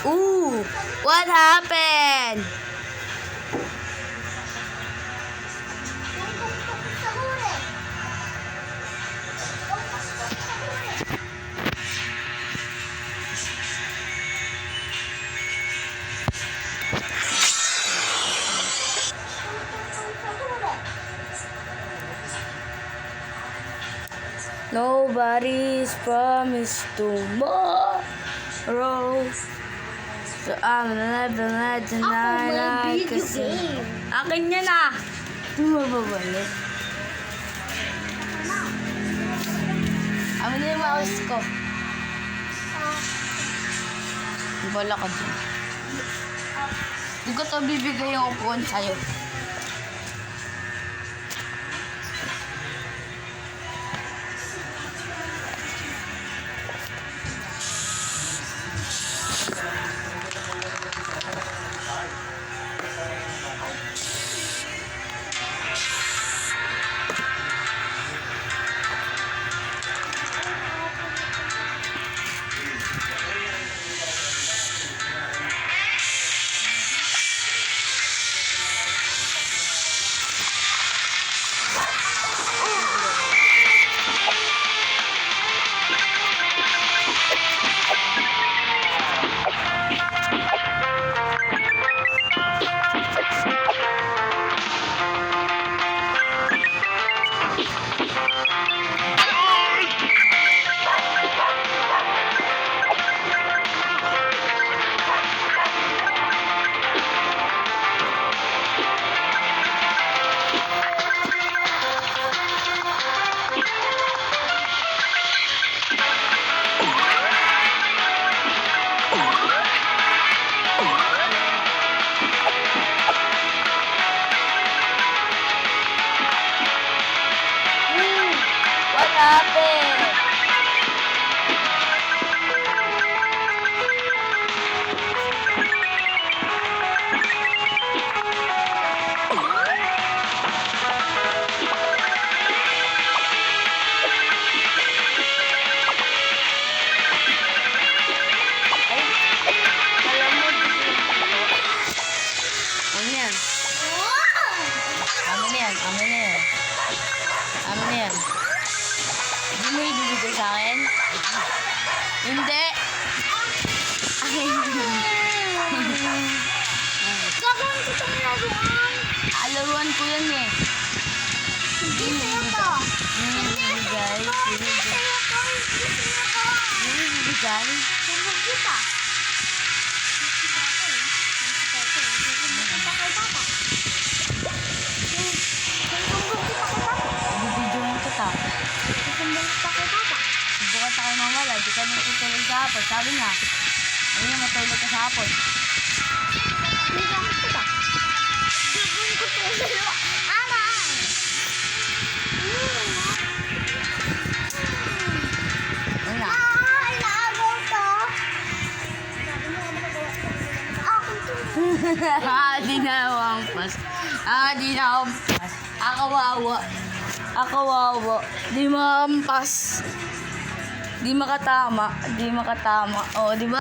Ooh, what happened? Nobody's promised tomorrow. So I'm living like tonight. Akin yan ah. Hindi mo babalik. Amin na yung mouse ko. Wala ka dun. Hindi ko to bibigay yung upuan sa'yo. What happened? Amin na yan. Hindi mo ibibigay sa akin? Hindi. Akin yun. Gagawin ko itong laruan. Laruan ko yan eh. Hindi sa'yo to. Hindi bibigay. Hindi sa'yo to. Hindi bibigay. Sumbog kita. Ibibidyo mo kita. Sumbog kita kay Papa. Subukan tayo mamala. Di ka nang tutulog sa hapon. Sabi nga. Ano yung matulog ka sa hapon? Hindi gamit kita. Gagawin ko itong laruan. Aray! Ano na? Lagaw to. Akin to. Di na wampas. Di na wampas. Akawawa. Akawawa. Di mampas. Di makatama. Di makatama. O, di ba?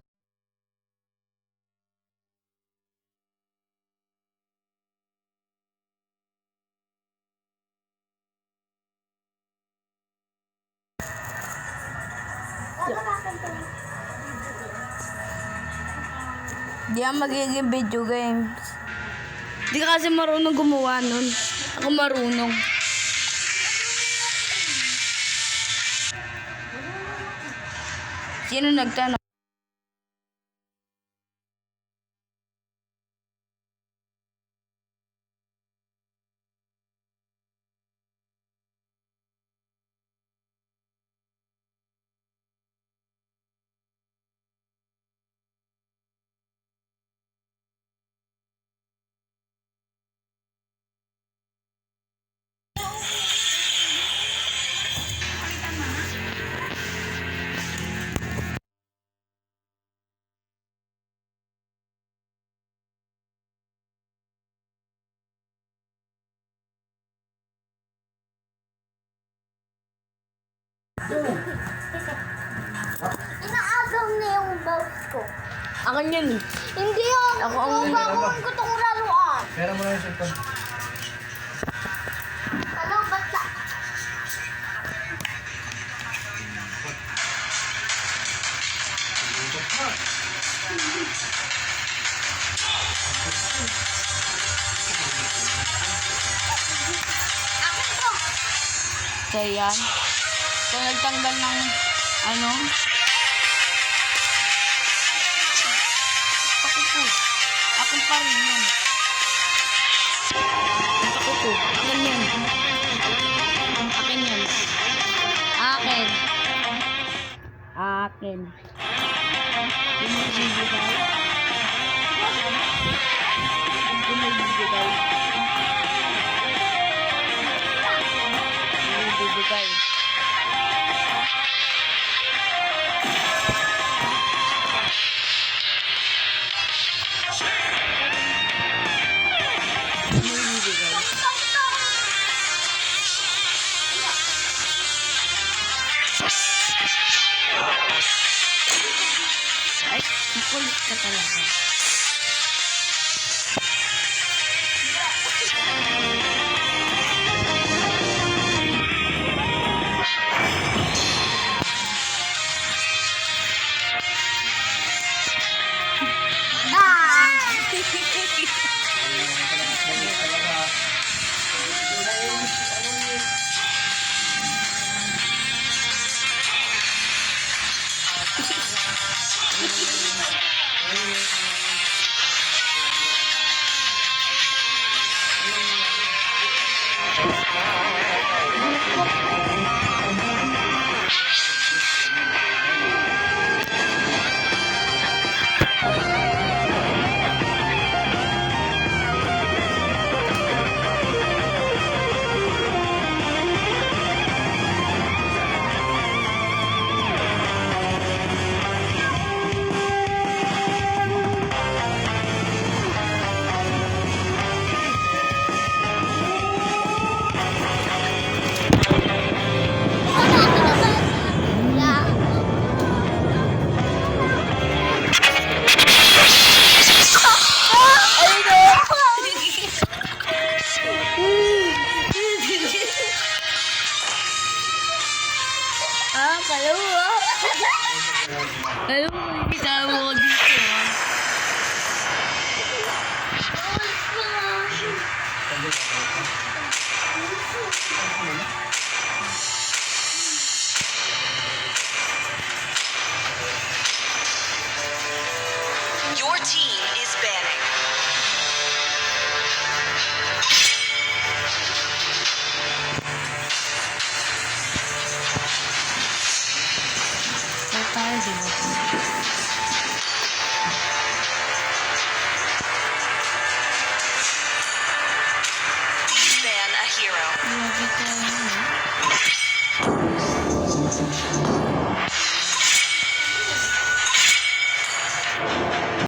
Di yan magiging video games. Di ka kasi marunong gumawa nun. Ako marunong. Sino nagtanong? Inaagaw na yung mouse ko. Akin yan eh. Hindi ako. Ako ang- Gagawin ko itong laruan. Pera mo na yung cellphone. Ano, basta. Akin to. So, yan. So, nagtanggal ng, ano? Ako po. Akin pa rin yan. Ako po. Akin yan. Akin yan. Akin. Akin. Bumibigay. Bumibigay. Bumibigay. Bumibigay. Ay, makulit ka talaga. Kayo ah. Kayo, makikisama ko dito ah. Your team is banning.